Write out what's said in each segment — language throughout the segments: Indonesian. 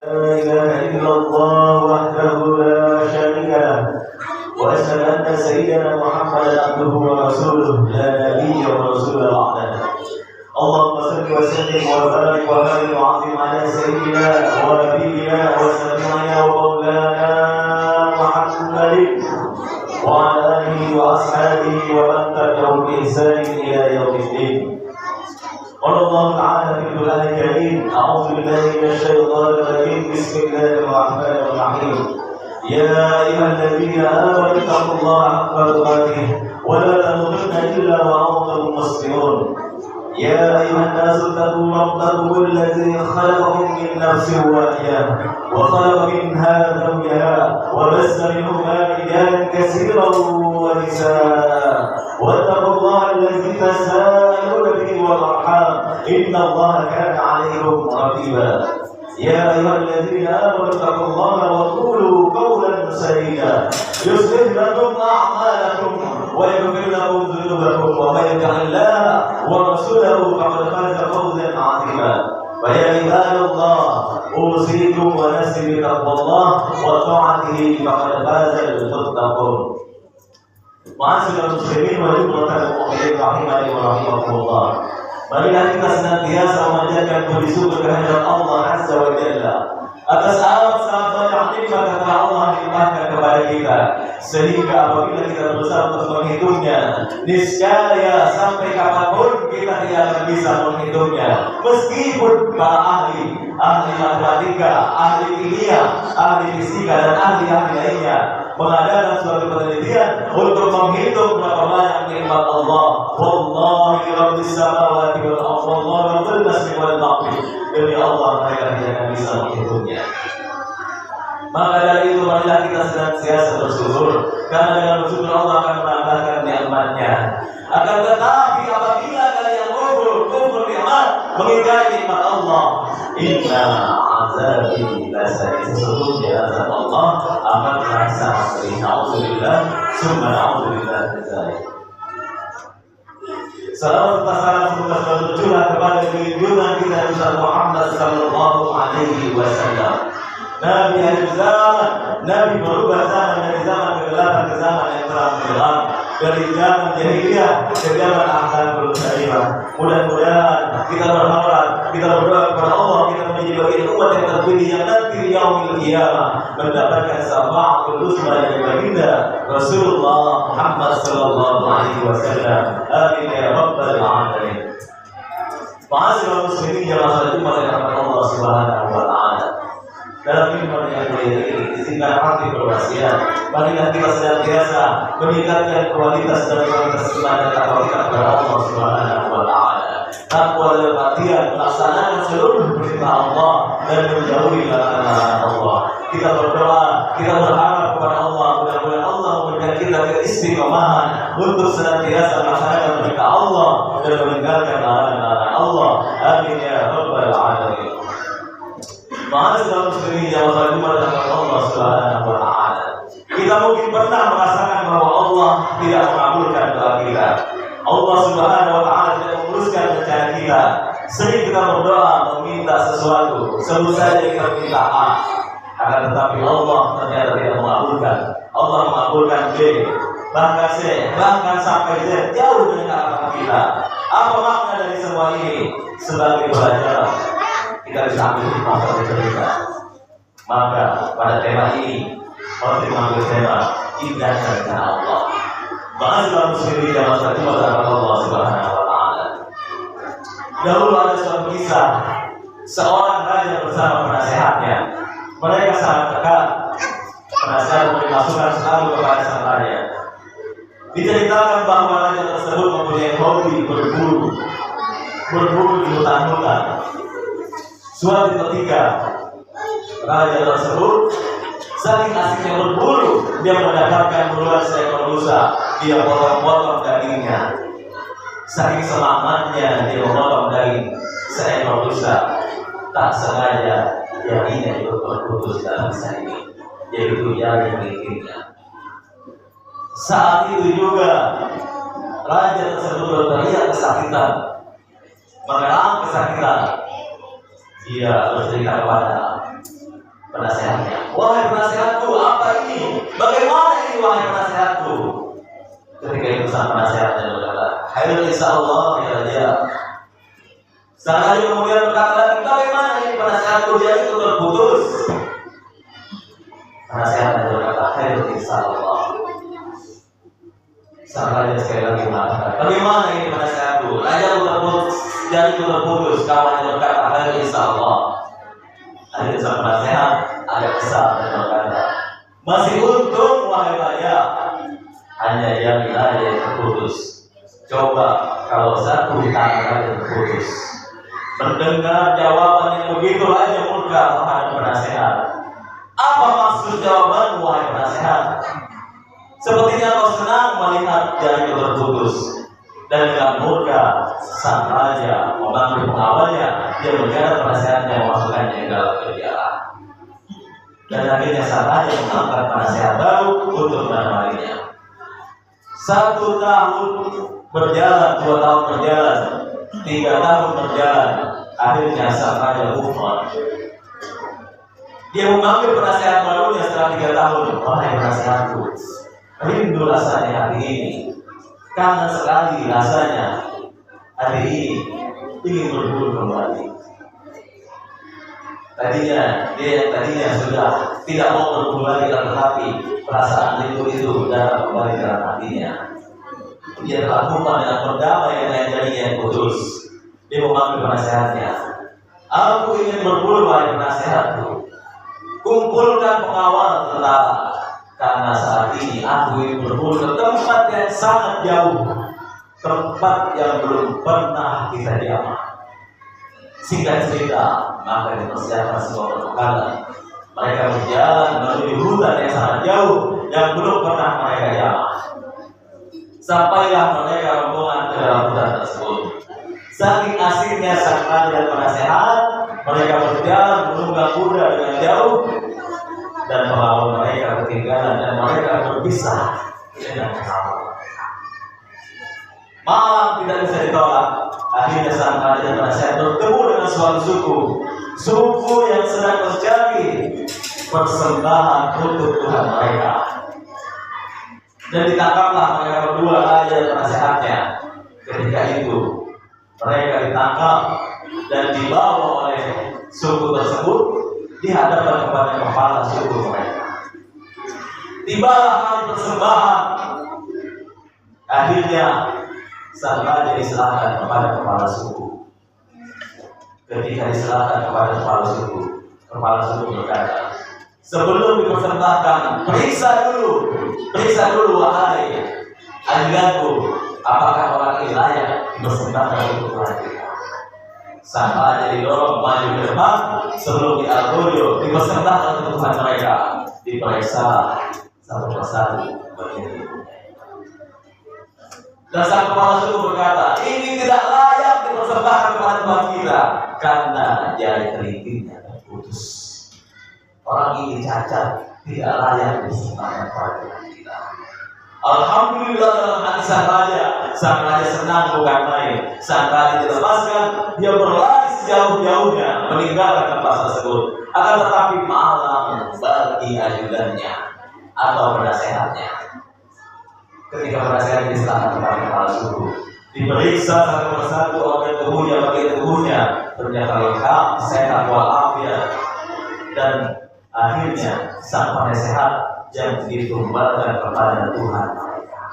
لا إله إلا الله وحده لا شريك له وأشهد أن سيدنا محمدا عبده ورسوله لا نبي ورسول بعده. اللهم صل وسلم وبارك وبارك وعظم على سيدنا ونبينا وسيدنا ومولانا محمد وعلى آله وأصحابه ومن تبعهم بإحسان إلى يوم الدين. قال الله تعالى في القرآن الكريم: أعوذ بالله من الشيطان الرجيم، بسم الله الرحمن الرحيم. يا أيها الذين آمنوا اتقوا الله حق تقاته ولا تموتن إلا وأنتم مسلمون. يا أيها الناس اتقوا ربكم الذي خلقكم من نفس واحدة وخلق منها زوجها وبث منهما رجالا كثيرا ونساء واتقوا الله الذي تساءلون به والأرحام إن الله كان عليكم رقيبا. يا أيها الذين آمنوا اتقوا الله وقولوا قولا سديدا يصلح لكم أعمالكم ويغفر لكم ذنوبكم ومن يطع الله ورسوله فقد فاز فوزا عظيما. فيا عباد الله أوصيكم ونفسي بتقوى الله وطاعته فقد فاز المتقون. Ma'asyiral muslimin wal mu'minin rahimani wa rahimakumullah. Marilah kita senantiasa memanjatkan puji syukur kehadirat Allah Azza wa Jalla atas amat banyak nikmat yang Allah limpahkan kepada kita, sehingga apabila kita berusaha untuk menghitungnya, niscaya sampai kapanpun kita tidak akan bisa menghitungnya. Meskipun para ahli matematika, ahli kimia, ahli fisika dan ahli lainnya mengadakan suatu penelitian untuk menghitung berapa banyak nikmat Allah. Wallahi rabbis samawati wal ardi wallahi rabbul masjid wal maqdis. Demi Allah mereka tidak akan bisa menghitungnya. Maka dari itu marilah kita senantiasa bersyukur, karena dengan bersyukur Allah akan menambahkan nikmat-Nya. Akan tetapi apabila kalian kufur nikmat, mengingkari nikmat Allah, inna azabi lasadid, sesungguhnya azab Allah akan terasa pedih. Alhamdulillah, summa alhamdulillah. Salawat salam semoga selalu tercurah kepada junjungan kita Nabi Muhammad sallallahu alaihi wasallam. Nabi akhir zaman, Nabi berubah zaman dari zaman kegelapan ke zaman yang terang benderang, dari zaman jahiliyah ke zaman akhlakul karimah. Mudah-mudahan kita berharap, kita berdoa kepada Allah, kita menjadi bagian umat yang terpilih yang nanti di yaumil qiyamah mendapatkan syafaatul uzma dari baginda Rasulullah Muhammad sallallahu alaihi wasallam. Amin ya rabbal alamin. Ma'asyiral muslimin jamaah salat Jumat yang dirahmati Allah Subhanahu wa taala. Dalam iman yang mulia ini, izinkan hati berwasiat, marilah kita senantiasa meningkatkan kualitas dan kualitas iman dan takwa kita kepada Allah Subhanahu wa taala. Takwa dalam artian melaksanakan seluruh perintah Allah dan menjauhi larangan Allah. Kita berdoa, kita berharap kepada Allah, mudah-mudahan Allah memberikan kita keistiqomahan untuk senantiasa melaksanakan perintah Allah dan meninggalkan larangan Allah. Amin ya rabbal alamin. Ma'asyiral muslimin jamaah Jumat yang Allah Subhanahu wa taala. Kita mungkin pernah merasakan bahwa Allah tidak mengabulkan doa kita. Allah Subhanahu wa taala tidak menguruskan rencana kita. Sering kita berdoa meminta sesuatu, sebut saja kita minta A, akan tetapi Allah ternyata tidak mengabulkan. Allah mengabulkan B, bahkan C, bahkan sampai Z, jauh dari harapan kita. Apa makna dari semua ini? Sebagai pelajaran kita bisa ambil hikmah dari cerita. Maka pada tema ini harus mengambil tema indah rencana Allah. Ma'asyiral muslimin jamaah salat Jumat Allah Subhanahu wa taala. Dahulu ada suatu kisah seorang raja bersama penasehatnya. Mereka sangat dekat. Penasehat memberi masukan selalu kepada sang raja. Diceritakan bahwa raja tersebut mempunyai hobi berburu di hutan-hutan. Suatu ketika raja tersebut saking asiknya berburu, dia mendapatkan buruan seekor rusa. Dia potong-potong dagingnya. Saking semangatnya dia memotong daging seekor rusa, tak sengaja jarinya itu terputus dalam kisah ini, yaitu jari kelingkingnya. Saat itu juga raja tersebut berteriak kesakitan, mengerang kesakitan. Dia bercerita kepada insyaallah ya raja. Sang raja kemudian berkata lagi, bagaimana ini penasehatku dia itu terputus? Penasehat berkata, khairul insyaallah. Sang raja sekali lagi mengatakan, bagaimana ini penasehatku? Raja terputus, jadi terputus. Kawannya berkata, khairul insyaallah. Akhirnya sang penasehat ada kesal dan berkata, masih untung wahai raja, hanya yang aja yang terputus. Coba kalau satu tangan aja terputus. Mendengar jawaban yang begitu aja murka terhadap penasehat. Apa maksud jawaban wahai penasehat? Sepertinya kau senang melihat jari terputus. Dan dengan murka sang raja memanggil pengawalnya, dia menjaga penasehatnya memasukkannya ke dalam penjara. Dan akhirnya sang raja mengangkat penasehat baru untuk menemaninya. 1 tahun berjalan, 2 tahun berjalan, 3 tahun berjalan. Akhirnya sang raja mufrad. Dia memanggil penasehat barunya setelah 3 tahun. Wahai penasehatku, rindu rasanya hati ini, kangen sekali rasanya hati ini, ingin berburu kembali. Tadinya sudah tidak mau berburu lagi, tetapi perasaan rindu itu datang kembali dalam hatinya. Dia telah lupa dengan berdamai dengan jadinya yang putus. Dia memanggil penasehatnya. Aku ingin berburu wahai penasehatku. Kumpulkan pengawal tentara, karena saat ini aku ingin berburu ke tempat yang sangat jauh, tempat yang belum pernah kita jamah. Singkat cerita, maka dipersiapkan sebuah perbekalan. Mereka berjalan menuju hutan yang sangat jauh yang belum pernah mereka jamah. Sampailah mereka rombongan ke dalam hutan tersebut. Saking asiknya sang raja dan penasehat, mereka berjalan menunggang kuda dengan jauh, dan pengawal mereka ketinggalan dan mereka berpisah dengan pengawal. Malam tidak bisa ditolak. Akhirnya sang raja dan penasehat bertemu dengan suatu suku yang sedang mencari persembahan untuk Tuhan mereka. Dan ditangkaplah mereka berdua, raja dan penasehatnya. Ketika itu mereka ditangkap dan dibawa oleh suku tersebut di hadapan kepada kepala suku mereka. Tibalah hari persembahan. Akhirnya sang raja diserahkan kepada kepala suku. Ketika diserahkan kepada kepala suku berkata, sebelum dipersembahkan, periksa dulu wahai ajudanku, apakah orang ini layak dipersembahkan untuk Tuhan kita. Sang raja didorong maju ke depan sebelum diatur dipersembahkan untuk Tuhan mereka. Diperiksa satu persatu begitu. Dan sang kepala suku berkata, ini tidak layak dipersembahkan kepada Tuhan kita karena jari kelingkingnya terputus. Orang ini cacat, tidak layak dipersembahkan kepada Tuhan kita. Alhamdulillah, dalam hati sang raja senang bukan main. Sang raja dilepaskan, dia berlari sejauh-jauhnya meninggalkan tempat tersebut. Akan tetapi malam bagi ajudannya atau penasehatnya. Ketika penasehat diserahkan kepada kepala suku, diperiksa satu persatu organ tubuhnya, bagian tubuhnya, ternyata lengkap, sehat walafiat, dan akhirnya sang penasehat yang ditumbalkan kepada Tuhan mereka.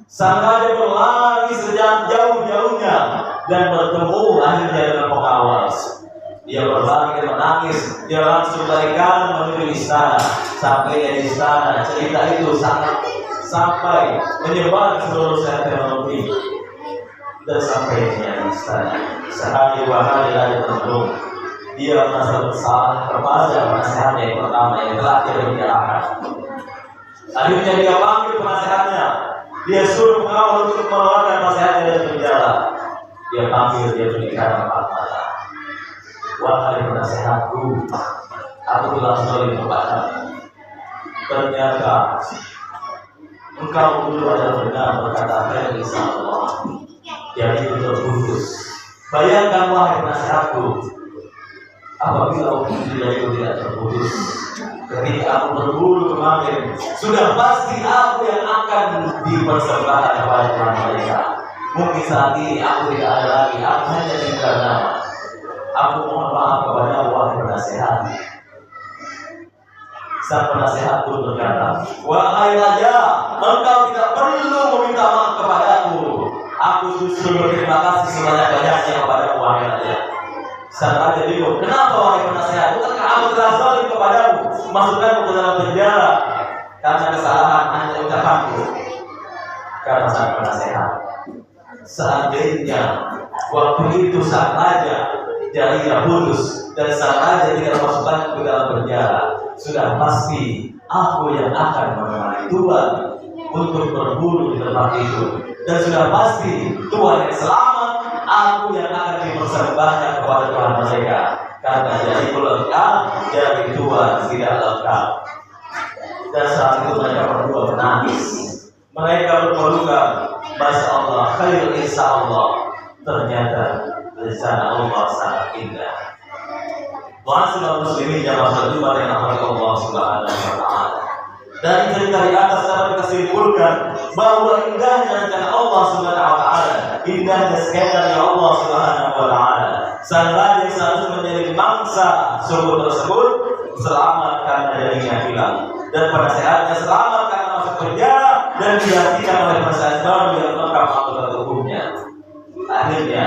Sang raja berlari sejauh-jauhnya dan bertemu akhirnya dengan pengawal. Dia berlari dan menangis. Dia langsung balik kanan menuju istana. Sampai di istana, cerita itu sampai menyebar seluruh teknologi. Dan sampai di istana, sehari dua hari lagi terbentuk. Dia merasa bersalah kepada penasehat yang pertama yang telah dia bicarakan. Akhirnya dia panggil penasehatnya. Dia suruh pengawal untuk mengeluarkan penasehatnya dari penjara. Dia panggil, dia berikan empat mata. Wahai penasehatku, aku telah zalim kepadamu. Ternyata engkau dulu adalah benar berkata insya-Allah. Jadi itu terputus. Bayangkan wahai penasehatku, apabila hubungan itu tidak terputus. Ketika aku berburu kemarin, sudah pasti aku yang akan dipersembahkan kepada Tuhan mereka. Mungkin saat ini aku tidak ada lagi, aku hanya tinggal nama. Aku mohon maaf kepada wahai penasehat. Sang penasehat pun berkata, wahai raja, engkau tidak perlu meminta maaf kepadaku. Aku justru berterima kasih sebanyak-banyaknya kepada wahai raja. Sang raja bingung, kenapa wahai penasehat? Bukankah aku telah zalim kepadamu, masukkanmu ke dalam penjara karena kesalahan hanya ucapanku? Kata sang penasehat, seandainya waktu itu sang raja jarinya putus dan sang raja tidak masukkan ke dalam penjara, sudah pasti aku yang akan menemani Tuhan untuk berburu di tempat itu, dan sudah pasti Tuhan yang selamat, aku yang akan dipersembahkan kepada Tuhan mereka, karena jariku lengkap, jari Tuhan tidak lengkap. Dan saat itu mereka berdua menangis, mereka berpelukan, masya Allah, khair insya Allah. Ternyata rencana Allah sangat indah. Wa'asyurul muslimin jamaah Jumat yang dirahmati Allah Subhanahu wa taala. Dari cerita di atas dapat disimpulkan bahwa indahnya rencana Allah Subhanahu wa taala, indahnya skenario Allah Subhanahu wa taala. Sang raja yang seharusnya menjadi mangsa suku tersebut selamat karena darinya hilang, dan penasehatnya selamat karena masuk penjara dan digantikan oleh penasehat baru yang lengkap aturan hukumnya. Akhirnya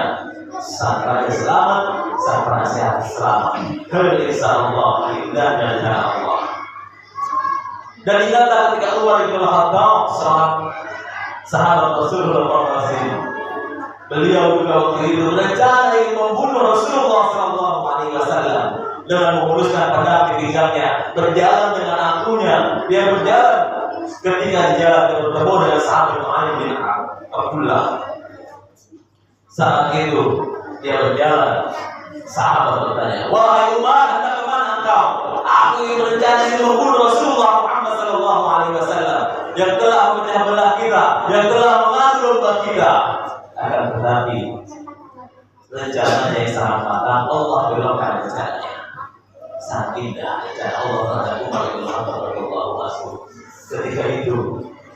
sang raja selamat, sang penasehat selamat. Insya Allah indah dan Allah. Dan ingatlah ketika Umar bin Khattab, sahabat Rasulullah SAW, beliau juga waktu itu berencana ingin membunuh Rasulullah SAW dengan memuluskan pedang di pinggangnya, berjalan dengan akunya. Dia berjalan, ketika di jalan dia bertemu dengan sahabat Mu'adz bin Abdullah. Saat itu dia berjalan, sahabat bertanya, wahai Umar, hendak kemana engkau? Aku ingin berencana ingin membunuh Rasulullah Muhammad SAW yang telah memecah belah kita, yang telah mengadu domba kita. Akan tetapi rencananya yang sangat matang Allah belokkan rencananya. Sangat indah rencana Allah terhadap Umar bin Khattab radhiyallahu anhu. Ketika itu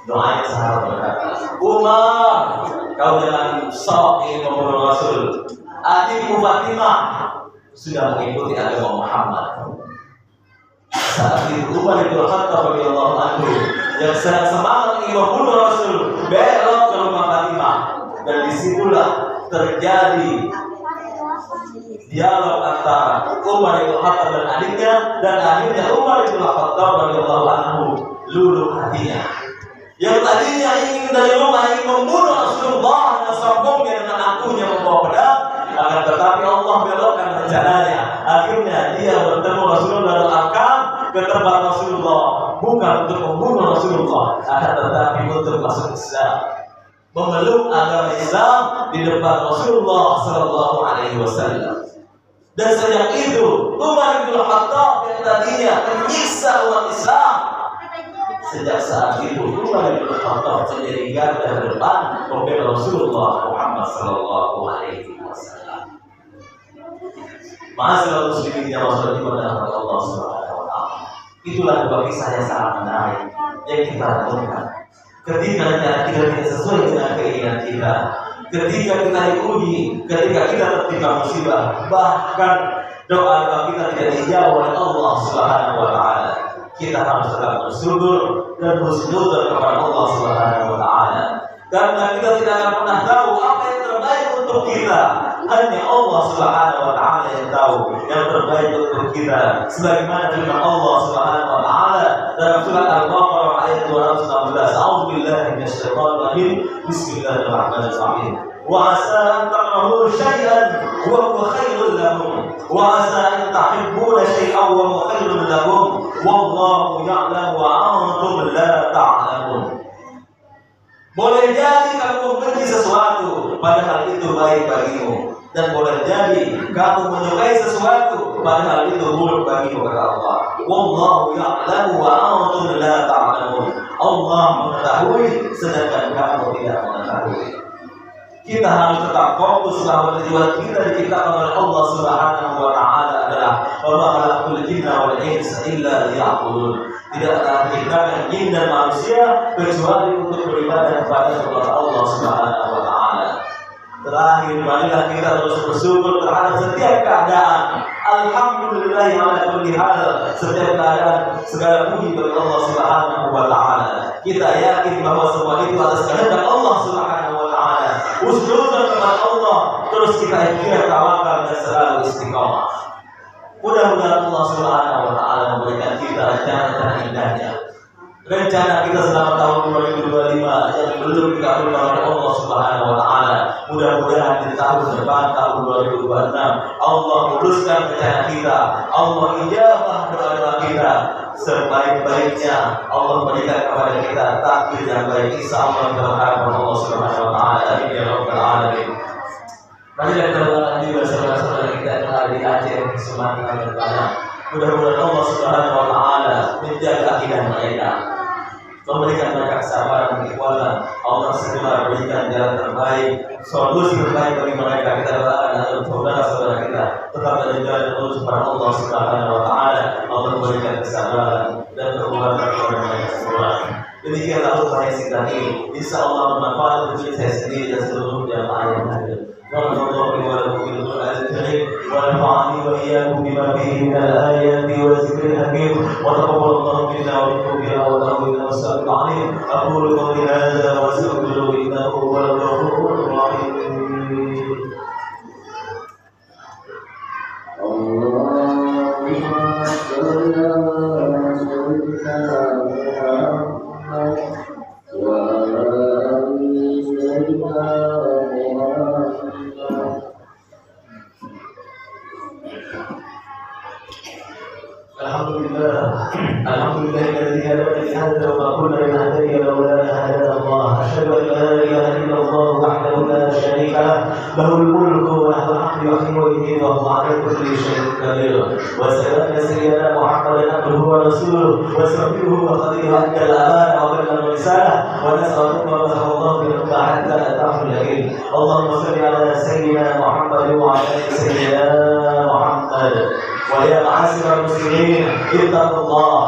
doanya sahabat berkata, Umar, kau jangan sok ingin membunuh Rasul. Adikmu Fatimah sudah mengikuti agama Muhammad. Saat itu Umar bin Khattab radhiyallahu anhu yang sedang semangat ingin membunuh Rasul belok ke rumah Fatimah, dan disitulah terjadi dialog antara Umar bin Khattab dan adiknya, dan akhirnya Umar bin Khattab radhiyallahu anhu luluh hatinya. Yang tadinya ingin dari rumah ingin membunuh Rasulullah dan sombongnya dengan akunya membawa pedang, akan tetapi Allah belokkan rencananya. Akhirnya dia bertemu Rasulullah dan akan ke tempat Rasulullah, bukan untuk membunuh Rasulullah, akan tetapi untuk masuk Islam, memeluk agama Islam di depan Rasulullah Sallallahu Alaihi Wasallam. Dan sejak itu Umar bin Khattab yang tadinya menyiksa umat Islam, sejak saat itu Umar bin Khattab menjadi garda depan pembela Rasulullah Muhammad Sallallahu Alaihi Wasallam. Ma'asyiral muslimin yang dirahmati Allah Subhanahu wa taala. Itulah dua kisah yang sangat menarik yang kita lakukan. Ketika rencana kita tidak sesuai dengan keinginan kita, ketika kita diuji, ketika kita tertimpa musibah, bahkan doa kita tidak dijawab oleh Allah Subhanahu wa taala, kita harus tetap bersyukur dan bersyukur kepada Allah Subhanahu wa taala, karena kita tidak akan pernah tahu apa yang terbaik untuk kita. Hanya Allah Subhanahu wa taala yang tahu yang terbaik untuk kita. Sebagaimana firman Allah Subhanahu wa taala dalam surat Al-Baqarah ayat 216, A'udzubillahi minasyaitonir rajim. Bismillahirrahmanirrahim. Wa 'asa an takrahu syai'an wa huwa khairul lakum wa 'asa an tuhibbuna syai'an wa huwa khairul lakum wallahu ya'lamu wa antum la ta'lamun. Boleh jadi kamu membenci sesuatu padahal itu baik bagimu, dan boleh jadi kamu menyukai sesuatu padahal itu buruk bagimu, kata Allah. Wallahu ya'lamu wa antum la ta'lamun. Allah mengetahui sedangkan kamu tidak mengetahui. Kita harus tetap fokus bahwa tujuan kita diciptakan oleh Allah Subhanahu wa taala adalah wa ma khalaqtul jinna wal insa illa liya'budun. Tidak ada diciptakan jin dan manusia kecuali untuk beribadah kepada Allah Subhanahu wa taala. Terakhir, marilah kita terus bersyukur terhadap setiap keadaan. Alhamdulillah ala kulli hal. Setiap keadaan segala puji bagi Allah Subhanahu wa taala. Kita yakin bahwa semua itu atas kehendak Allah Subhanahu wa taala. Usnudkan kepada Allah, terus kita ikhtiar, tawakal dan selalu istiqamah. Mudah-mudahan Allah Subhanahu wa taala memberikan kita rencana-rencana indahnya. Rencana kita selama tahun 2025 yang belum dikabulkan oleh Allah Subhanahu wa taala. Mudah-mudahan di tahun depan, tahun 2026, Allah luruskan rencana kita. Allah ijabah doa-doa kita. Sebaik-baiknya Allah berikan kepada kita takdir yang baik. Insyaallah berharap Allah Subhanahu wa taala. Amin ya rabbal alamin. Marilah kita doakan juga saudara-saudara kita yang ada di Aceh, Sumatera dan Padang. Mudah-mudahan Allah Subhanahu wa taala menjaga akidah mereka, memberikan mereka kesabaran dan kekuatan. Allah segera berikan jalan terbaik, solusi terbaik bagi mereka. Kita doakan agar saudara-saudara kita tetap berjalan terus kepada Allah Subhanahu wa taala. Allah memberikan kesabaran dan kekuatan kepada mereka semua. Demikianlah khutbah yang singkat ini. Insyaallah bermanfaat bagi saya sendiri dan seluruh jamaah yang hadir. ونفعني وإياكم بما فيه من الآيات والذكر الحكيم وتقبل الله منا ومنكم بنا وتأوينا والسلام العليم. أقول قولي هذا وأستغفر إنه هو الغفور الرحيم. Alhamdulillah الذي هدانا لهذا وما كنا لنهتدي لولا أن هدانا الله. أشهد أن لا إله إلا الله وحده لا شريك له له الملك وله الحمد يحيي ويميت وهو على كل شيء قدير. وسلام سيدنا محمد عبده ورسوله وصفيه وخليله أدى الأمانة وبلغ الرسالة ونسأل الله الله بالحكمة حتى أتاه اليقين. اللهم صل على سيدنا محمد وعلى آل سيدنا محمد. ويا معاشر المسلمين اتقوا الله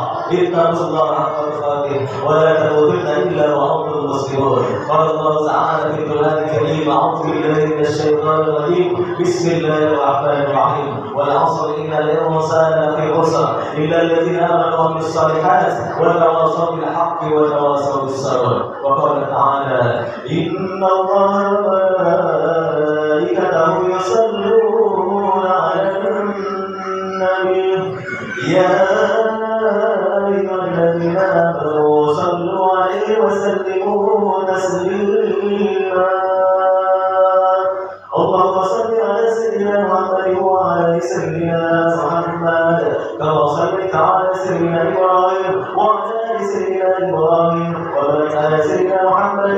حق تقاته ولا تموتن الا وانتم مسلمون. قال الله تعالى في القران الكريم: اعوذ بالله من الشيطان الرجيم، بسم الله الرحمن الرحيم، والعصر ان الانسان لفي خسر الا الذين امنوا وعملوا الصالحات وتواصوا بالحق وتواصوا بالصبر. وقال تعالى: ان الله وملائكته يصلون على يا أيها الذين آمنوا صلوا عليه وسلموا تسليما. اللهم صل على سيدنا محمد وعلى سيدنا محمد كما صليت على سيدنا إبراهيم وعلى سيدنا إبراهيم وبارك على سيدنا محمد